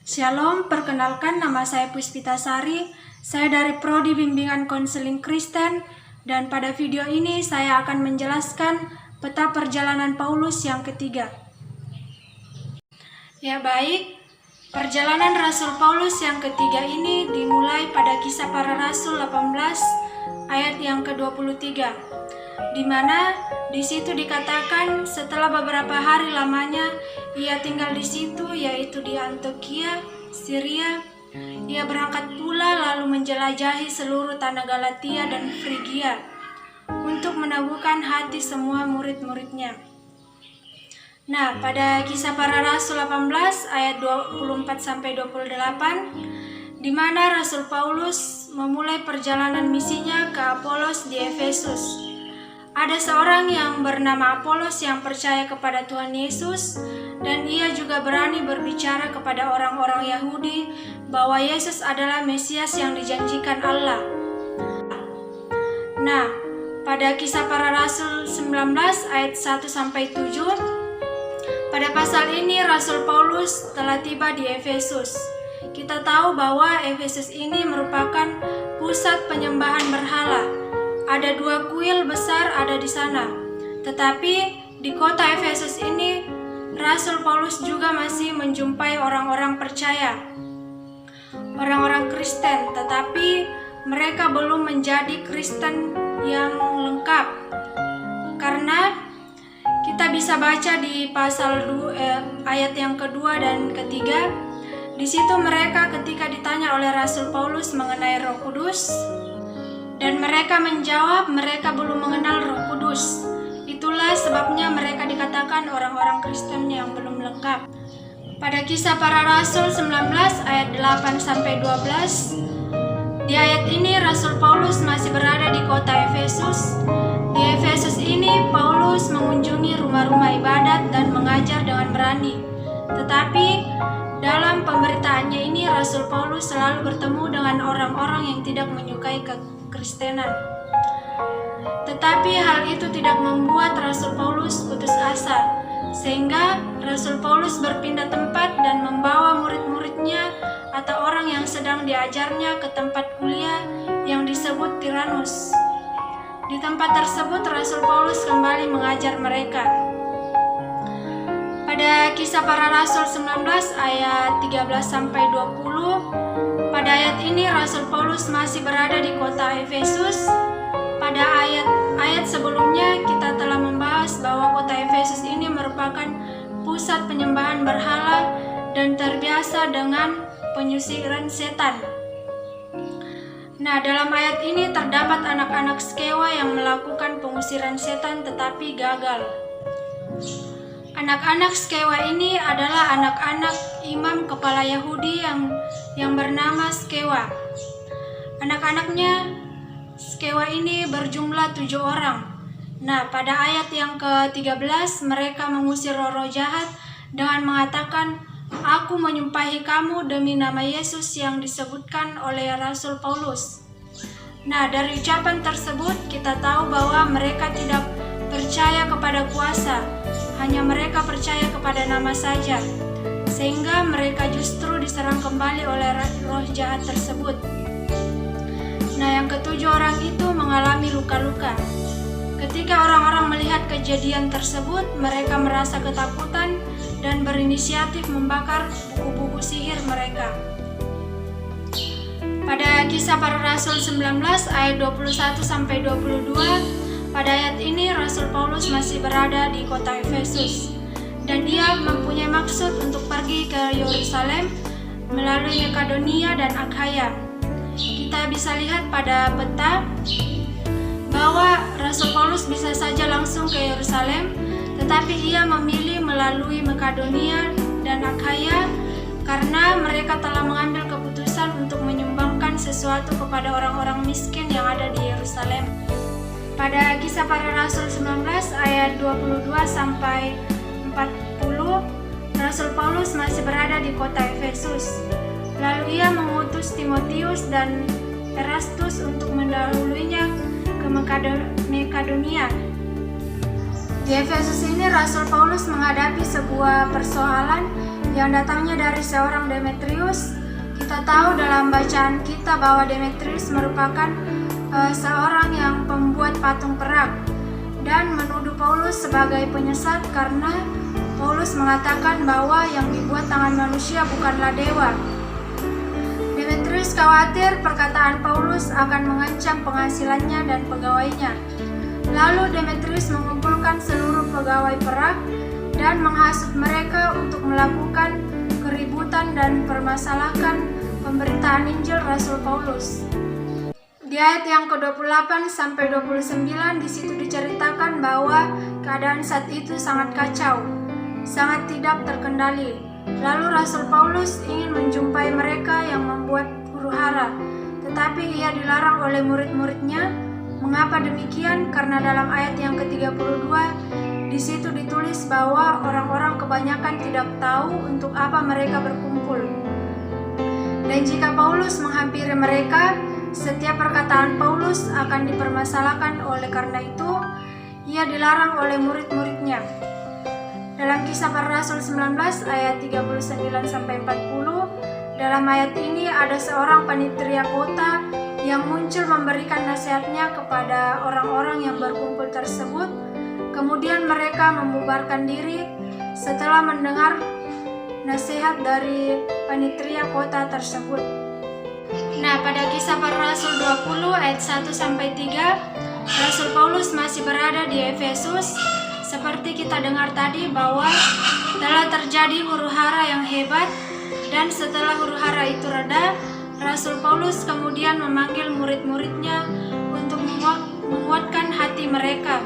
Shalom, perkenalkan nama saya Puspita Sari. Saya dari Prodi Bimbingan Konseling Kristen dan pada video ini saya akan menjelaskan peta perjalanan Paulus yang ketiga. Ya baik, perjalanan Rasul Paulus yang ketiga ini dimulai pada Kisah Para Rasul 18 ayat yang ke-23, di mana di situ dikatakan setelah beberapa hari lamanya ia tinggal di situ, yaitu di Antiokhia, Syria. Ia berangkat pula lalu menjelajahi seluruh tanah Galatia dan Frigia untuk meneguhkan hati semua murid-muridnya. Nah, pada Kisah Para Rasul 18 ayat 24-28, di mana Rasul Paulus memulai perjalanan misinya ke Apolos di Efesus. Ada seorang yang bernama Apolos yang percaya kepada Tuhan Yesus, dan ia juga berani berbicara kepada orang-orang Yahudi bahwa Yesus adalah Mesias yang dijanjikan Allah. Nah, pada Kisah Para Rasul 19 ayat 1-7, pada pasal ini Rasul Paulus telah tiba di Efesus. Kita tahu bahwa Efesus ini merupakan pusat penyembahan berhala. Ada 2 kuil besar ada di sana. Tetapi di kota Efesus ini Rasul Paulus juga masih menjumpai orang-orang percaya, orang-orang Kristen, tetapi mereka belum menjadi Kristen yang lengkap. Karena kita bisa baca di pasal 2, ayat yang kedua dan ketiga, di situ mereka ketika ditanya oleh Rasul Paulus mengenai Roh Kudus, dan mereka menjawab mereka belum mengenal Roh Kudus. Itulah sebabnya mereka dikatakan orang-orang Kristen yang belum lengkap. Pada Kisah Para Rasul 19 ayat 8-12, di ayat ini Rasul Paulus masih berada di kota Efesus. Di Efesus ini Paulus mengunjungi rumah-rumah ibadat dan mengajar dengan berani. Tetapi dalam pemberitaannya ini Rasul Paulus selalu bertemu dengan orang-orang yang tidak menyukai kekristenan. Tetapi hal itu tidak membuat Rasul Paulus putus asa, sehingga Rasul Paulus berpindah tempat dan membawa murid-muridnya atau orang yang sedang diajarnya ke tempat kuliah yang disebut Tiranus. Di tempat tersebut Rasul Paulus kembali mengajar mereka. Pada Kisah Para Rasul 19 ayat 13-20, pada ayat ini Rasul Paulus masih berada di kota Efesus. Pada ayat sebelumnya kita telah membahas bahwa kota Efesus ini merupakan pusat penyembahan berhala dan terbiasa dengan penyusiran setan. Nah, dalam ayat ini terdapat anak-anak Skewa yang melakukan pengusiran setan tetapi gagal. Anak-anak Skewa ini adalah anak-anak imam kepala Yahudi yang bernama Skewa. Anak-anaknya Skewa ini berjumlah 7 orang. Nah, pada ayat yang ke-13 mereka mengusir roh-roh jahat dengan mengatakan, "Aku menyumpahi kamu demi nama Yesus yang disebutkan oleh Rasul Paulus." Nah, dari ucapan tersebut kita tahu bahwa mereka tidak percaya kepada kuasa, hanya mereka percaya kepada nama saja, sehingga mereka justru diserang kembali oleh roh jahat tersebut. Nah, yang ke-7 orang itu mengalami luka-luka. Ketika orang-orang melihat kejadian tersebut, mereka merasa ketakutan dan berinisiatif membakar buku-buku sihir mereka. Pada Kisah Para Rasul 19 ayat 21-22, pada ayat ini Rasul Paulus masih berada di kota Efesus, dan dia mempunyai maksud untuk pergi ke Yerusalem melalui Makedonia dan Akhaya. Kita bisa lihat pada peta bahwa Rasul Paulus bisa saja langsung ke Yerusalem, tetapi ia memilih melalui Makedonia dan Akhaya karena mereka telah mengambil keputusan untuk menyumbangkan sesuatu kepada orang-orang miskin yang ada di Yerusalem. Pada Kisah Para Rasul 19 ayat 22-40, Rasul Paulus masih berada di kota Efesus. Lalu ia mengutus Timotius dan Erastus untuk mendahuluinya ke Makedonia. Di Efesus ini Rasul Paulus menghadapi sebuah persoalan, yang datangnya dari seorang Demetrius. Kita tahu dalam bacaan kita bahwa Demetrius merupakan seorang yang pembuat patung perak dan menuduh Paulus sebagai penyesat karena Paulus mengatakan bahwa yang dibuat tangan manusia bukanlah dewa. Demetrius khawatir perkataan Paulus akan mengancam penghasilannya dan pegawainya. Lalu Demetrius mengumpulkan seluruh pegawai perak dan menghasut mereka untuk melakukan keributan dan permasalahkan pemberitaan Injil Rasul Paulus. Di ayat yang ke-28 sampai 29 di situ diceritakan bahwa keadaan saat itu sangat kacau, sangat tidak terkendali. Lalu Rasul Paulus ingin menjumpai mereka yang membuat huru-hara, tetapi ia dilarang oleh murid-muridnya. Mengapa demikian? Karena dalam ayat yang ke-32 di situ ditulis bahwa orang-orang kebanyakan tidak tahu untuk apa mereka berkumpul. Dan jika Paulus menghampiri mereka, setiap perkataan Paulus akan dipermasalahkan. Oleh karena itu, ia dilarang oleh murid-muridnya. Dalam Kisah Para Rasul 19 ayat 39-40, dalam ayat ini ada seorang panitia kota yang muncul memberikan nasihatnya kepada orang-orang yang berkumpul tersebut. Kemudian mereka membubarkan diri setelah mendengar nasihat dari panitia kota tersebut. Nah, pada Kisah Para Rasul 20 ayat 1-3, Rasul Paulus masih berada di Efesus. Seperti kita dengar tadi bahwa telah terjadi huru-hara yang hebat, dan setelah huru-hara itu reda, Rasul Paulus kemudian memanggil murid-muridnya untuk menguatkan hati mereka.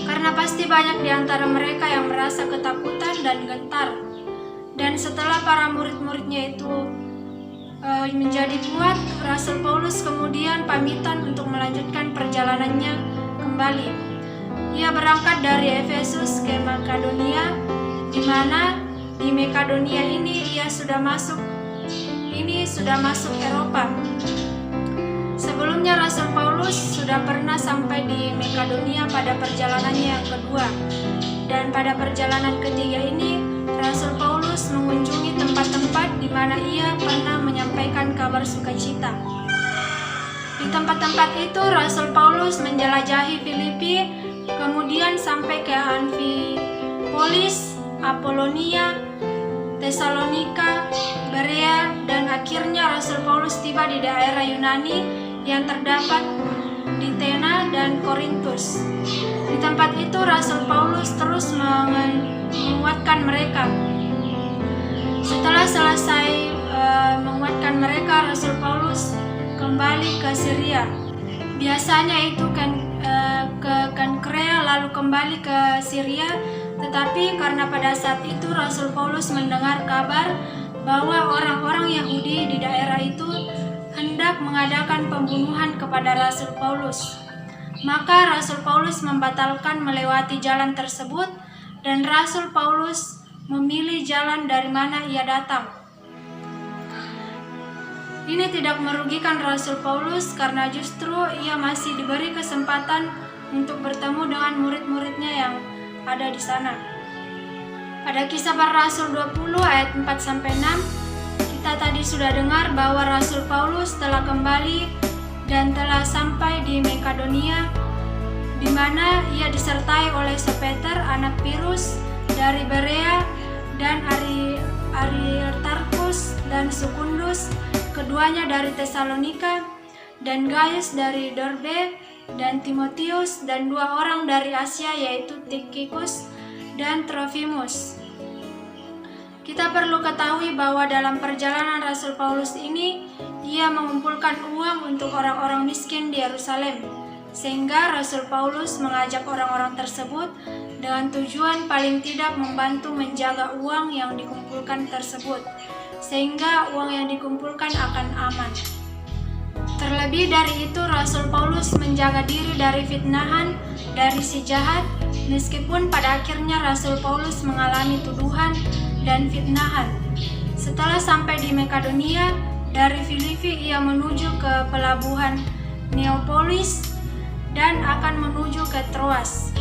Karena pasti banyak di antara mereka yang merasa ketakutan dan gentar. Dan setelah para murid-muridnya itu menjadi kuat, Rasul Paulus kemudian pamitan untuk melanjutkan perjalanannya kembali. Ia berangkat dari Efesus ke Makedonia, di mana di Makedonia ini sudah masuk Eropa. Sebelumnya Rasul Paulus sudah pernah sampai di Makedonia pada perjalanannya yang kedua, dan pada perjalanan ketiga ini Rasul Paulus mengunjungi tempat-tempat di mana ia pernah menyampaikan kabar sukacita. Di tempat-tempat itu Rasul Paulus menjelajahi Filipi, kemudian sampai ke Amfipolis, Apolonia, Tesalonika, Berea, dan akhirnya Rasul Paulus tiba di daerah Yunani yang terdapat di Athena dan Korintus. Di tempat itu Rasul Paulus terus menguatkan mereka. Setelah selesai menguatkan mereka, Rasul Paulus kembali ke Syria. Biasanya itu ke Kenkrea lalu kembali ke Syria, tetapi karena pada saat itu Rasul Paulus mendengar kabar bahwa orang-orang Yahudi di daerah itu hendak mengadakan pembunuhan kepada Rasul Paulus, maka Rasul Paulus membatalkan melewati jalan tersebut dan Rasul Paulus memilih jalan dari mana ia datang. Ini tidak merugikan Rasul Paulus karena justru ia masih diberi kesempatan untuk bertemu dengan murid-muridnya yang ada di sana. Pada Kisah Para Rasul 20 ayat 4-6, kita tadi sudah dengar bahwa Rasul Paulus telah kembali dan telah sampai di Makedonia, di mana ia disertai oleh Sopater, anak Pirus dari Berea, dan Aristarchus dan Secundus, keduanya dari Tesalonika, dan Gaius dari Derbe, dan Timotius, dan 2 orang dari Asia yaitu Tychicus dan Trophimus. Kita perlu ketahui bahwa dalam perjalanan Rasul Paulus ini, ia mengumpulkan uang untuk orang-orang miskin di Yerusalem, sehingga Rasul Paulus mengajak orang-orang tersebut dengan tujuan paling tidak membantu menjaga uang yang dikumpulkan tersebut, sehingga uang yang dikumpulkan akan aman. Terlebih dari itu, Rasul Paulus menjaga diri dari fitnahan dari si jahat, meskipun pada akhirnya Rasul Paulus mengalami tuduhan dan fitnahan. Setelah sampai di Makedonia, dari Filipi ia menuju ke pelabuhan Neapolis dan akan menuju ke Troas.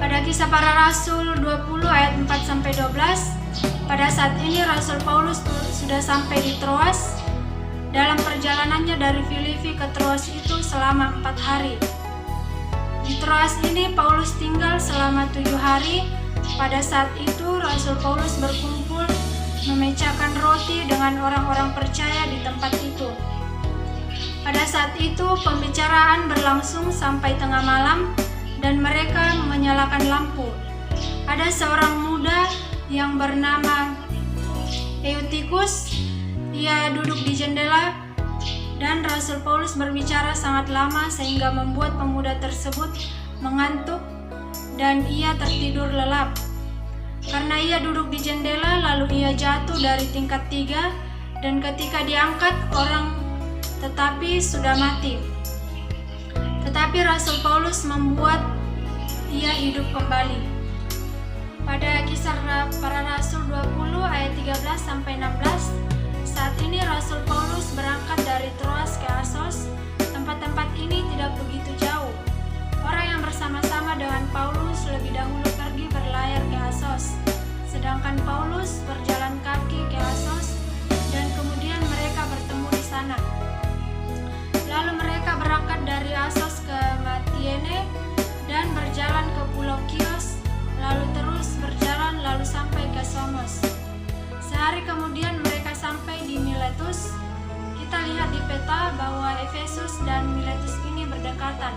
Pada Kisah Para Rasul 20 ayat 4-12, pada saat ini Rasul Paulus sudah sampai di Troas. Dalam perjalanannya dari Filipi ke Troas itu selama 4 hari. Di Troas ini Paulus tinggal selama 7 hari. Pada saat itu Rasul Paulus berkumpul memecahkan roti dengan orang-orang percaya di tempat itu. Pada saat itu pembicaraan berlangsung sampai tengah malam dan mereka menyalakan lampu. Ada seorang muda yang bernama Eutikus. Ia duduk di jendela dan Rasul Paulus berbicara sangat lama sehingga membuat pemuda tersebut mengantuk dan ia tertidur lelap. Karena ia duduk di jendela, lalu ia jatuh dari tingkat 3 dan ketika diangkat orang tetapi sudah mati. Tetapi Rasul Paulus membuat ia hidup kembali. Pada Kisah Para Rasul 20 ayat 13-16, saat ini Rasul Paulus berangkat dari Troas ke Asos. Tempat-tempat ini tidak begitu jauh. Orang yang bersama-sama dengan Paulus lebih dahulu pergi berlayar ke Asos, sedangkan Paulus berjalan kaki ke Asos dan kemudian mereka bertemu di sana. Lalu mereka berangkat dari Asos ke Matiene dan berjalan ke Pulau Kios, lalu terus berjalan lalu sampai ke Somos. Sehari kemudian mereka sampai di Miletus. Kita lihat di peta bahwa Efesus dan Miletus ini berdekatan.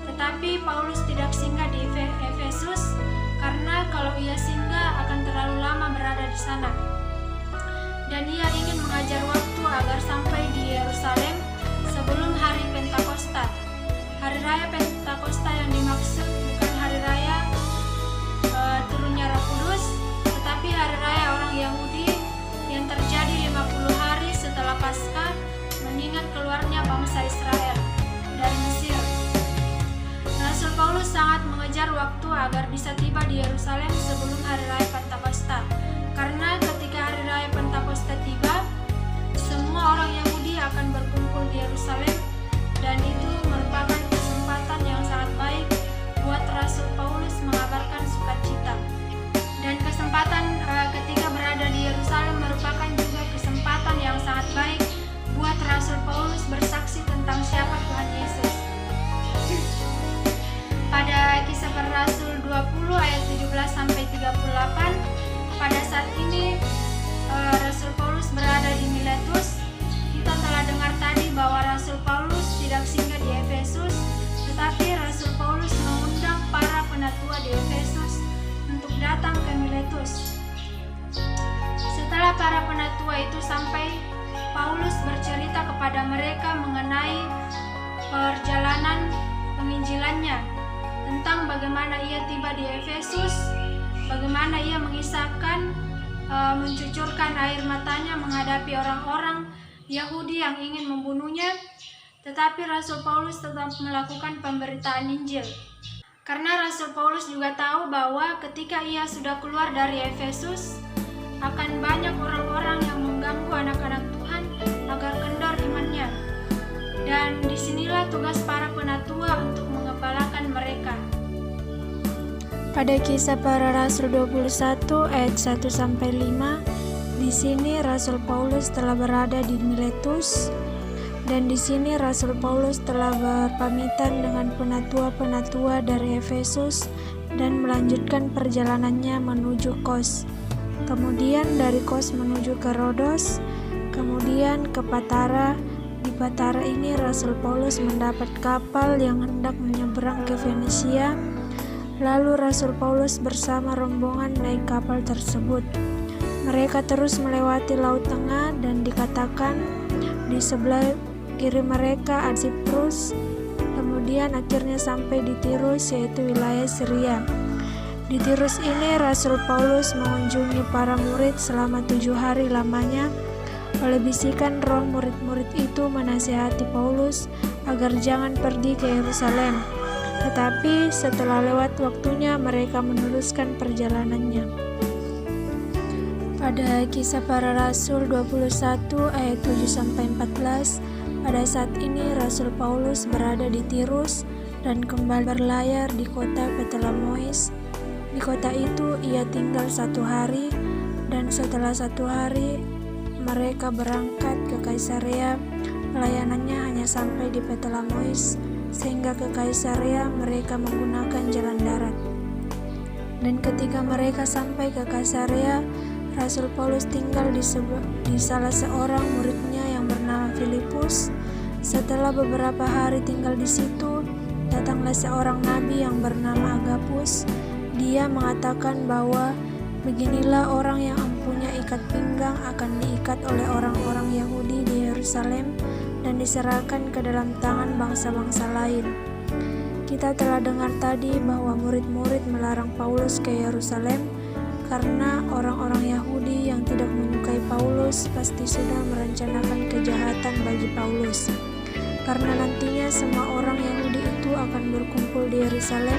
Tetapi Paulus tidak singgah di Efesus karena kalau ia singgah akan terlalu lama berada di sana. Dan ia ingin mengajar waktu agar sampai di Yerusalem sebelum hari Pentakosta. Hari raya Pentakosta yang dimaksud bukan hari raya turunnya Roh Kudus, tetapi hari raya orang Yahudi yang terjadi 50 hari setelah Paskah mengingat keluarnya bangsa Israel dari Mesir. Rasul Paulus sangat mengejar waktu agar bisa tiba di Yerusalem sebelum hari raya Pentakosta. Karena ketika hari raya Pentakosta tiba, semua orang Yahudi akan berkumpul di Yerusalem dan itu merupakan kesempatan yang sangat baik buat Rasul Paulus mengabarkan sukacita. Dan kesempatan ketika berada di Yerusalem merupakan juga kesempatan yang sangat baik buat Rasul Paulus bersaksi tentang siapa Tuhan Yesus. Pada Kisah Para Rasul 20 ayat 17-38, pada saat ini Rasul Paulus berada di Miletus. Kita telah dengar tadi bahwa Rasul Paulus tidak singgah di Efesus, tetapi Rasul Paulus mengundang para penatua di Efesus untuk datang ke Miletus. Setelah para penatua itu sampai, Paulus bercerita kepada mereka mengenai perjalanan penginjilannya, tentang bagaimana ia tiba di Efesus, bagaimana ia mengisahkan mencucurkan air matanya menghadapi orang-orang Yahudi yang ingin membunuhnya, tetapi Rasul Paulus tetap melakukan pemberitaan Injil. Karena Rasul Paulus juga tahu bahwa ketika ia sudah keluar dari Efesus, akan banyak orang-orang yang mengganggu anak-anak Tuhan agar kendor imannya. Dan disinilah tugas para penatua untuk mengepalakan mereka. Pada Kisah Para Rasul 21 ayat 1-5, di sini Rasul Paulus telah berada di Miletus, dan di sini Rasul Paulus telah berpamitan dengan penatua-penatua dari Efesus dan melanjutkan perjalanannya menuju Kos. Kemudian dari Kos menuju ke Rodos, kemudian ke Patara. Di Patara ini Rasul Paulus mendapat kapal yang hendak menyeberang ke Fenisia. Lalu Rasul Paulus bersama rombongan naik kapal tersebut. Mereka terus melewati Laut Tengah dan dikatakan di sebelah kiri mereka ada Siprus. Kemudian akhirnya sampai di Tirus, yaitu wilayah Syria. Di Tirus ini Rasul Paulus mengunjungi para murid selama 7 hari lamanya. Oleh bisikan roh, murid-murid itu menasihati Paulus agar jangan pergi ke Yerusalem. Tetapi setelah lewat waktunya mereka meneruskan perjalanannya. Pada Kisah Para Rasul 21 ayat 7-14, pada saat ini Rasul Paulus berada di Tirus dan kembali berlayar di kota Ptolemois. Di kota itu ia tinggal 1 hari, dan setelah 1 hari mereka berangkat ke Kaisarea. Pelayanannya hanya sampai di Ptolemois, sehingga ke Kaisarea mereka menggunakan jalan darat. Dan ketika mereka sampai ke Kaisarea, Rasul Paulus tinggal di salah seorang muridnya yang bernama Filipus. Setelah beberapa hari tinggal di situ, datanglah seorang nabi yang bernama Agabus. Dia mengatakan bahwa beginilah orang yang empunya ikat pinggang akan diikat oleh orang-orang Yahudi di Yerusalem dan diserahkan ke dalam tangan bangsa-bangsa lain. Kita telah dengar tadi bahwa murid-murid melarang Paulus ke Yerusalem karena orang-orang Yahudi yang tidak menyukai Paulus pasti sudah merencanakan kejahatan bagi Paulus. Karena nantinya semua orang Yahudi itu akan berkumpul di Yerusalem,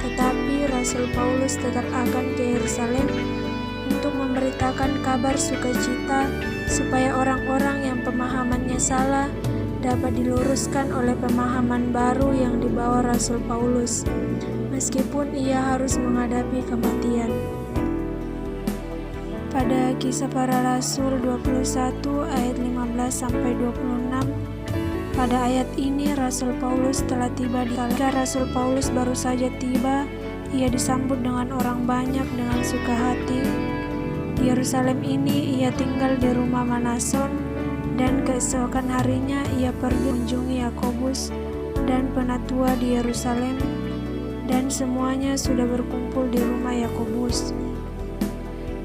tetapi Rasul Paulus tetap akan ke Yerusalem untuk memberitakan kabar sukacita supaya orang-orang yang pemahamannya salah dapat diluruskan oleh pemahaman baru yang dibawa Rasul Paulus, meskipun ia harus menghadapi kematian. Pada Kisah Para Rasul 21 ayat 15-26, pada ayat ini Rasul Paulus telah tiba di Ketika Rasul Paulus baru saja tiba, ia disambut dengan orang banyak dengan suka hati. Di Yerusalem ini ia tinggal di rumah Manason, dan keesokan harinya ia pergi mengunjungi Yakobus dan penatua di Yerusalem, dan semuanya sudah berkumpul di rumah Yakobus.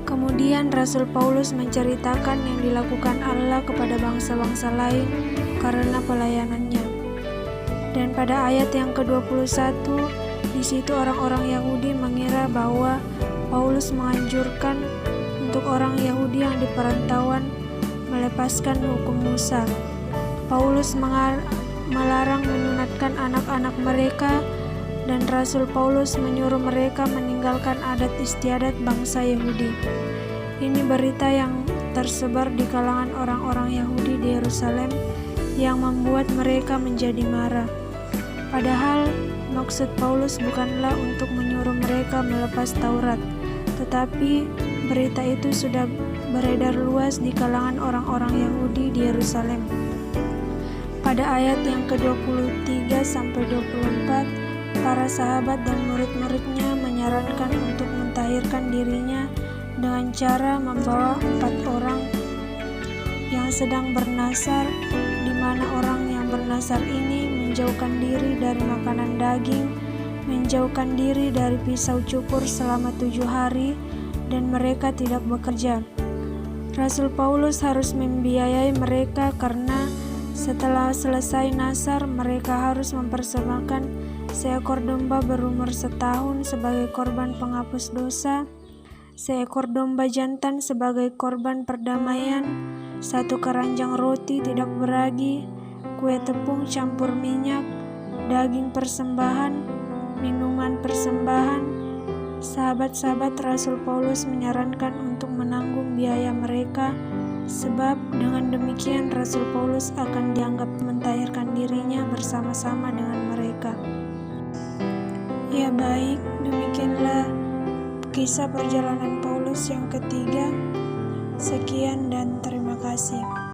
Kemudian Rasul Paulus menceritakan yang dilakukan Allah kepada bangsa-bangsa lain karena pelayanannya. Dan pada ayat yang ke-21, di situ orang-orang Yahudi mengira bahwa Paulus menganjurkan untuk orang Yahudi yang di perantauan melepaskan hukum Musa. Paulus melarang menyunatkan anak-anak mereka, dan Rasul Paulus menyuruh mereka meninggalkan adat istiadat bangsa Yahudi. Ini berita yang tersebar di kalangan orang-orang Yahudi di Yerusalem yang membuat mereka menjadi marah. Padahal maksud Paulus bukanlah untuk menyuruh mereka melepas Taurat, tetapi berita itu sudah beredar luas di kalangan orang-orang Yahudi di Yerusalem. Pada ayat yang ke-23-24, para sahabat dan murid-muridnya menyarankan untuk mentahirkan dirinya dengan cara membawa 4 orang yang sedang bernasar, di mana orang yang bernasar ini menjauhkan diri dari makanan daging, menjauhkan diri dari pisau cukur selama 7 hari, dan mereka tidak bekerja. Rasul Paulus harus membiayai mereka karena setelah selesai nasar mereka harus mempersembahkan seekor domba berumur 1 tahun sebagai korban penghapus dosa, seekor domba jantan sebagai korban perdamaian, 1 keranjang roti tidak beragi, kue tepung campur minyak, daging persembahan, minuman persembahan. Sahabat-sahabat Rasul Paulus menyarankan untuk menanggung biaya mereka, sebab dengan demikian Rasul Paulus akan dianggap mentahirkan dirinya bersama-sama dengan mereka. Ya baik, demikianlah kisah perjalanan Paulus yang ketiga. Sekian dan terima kasih.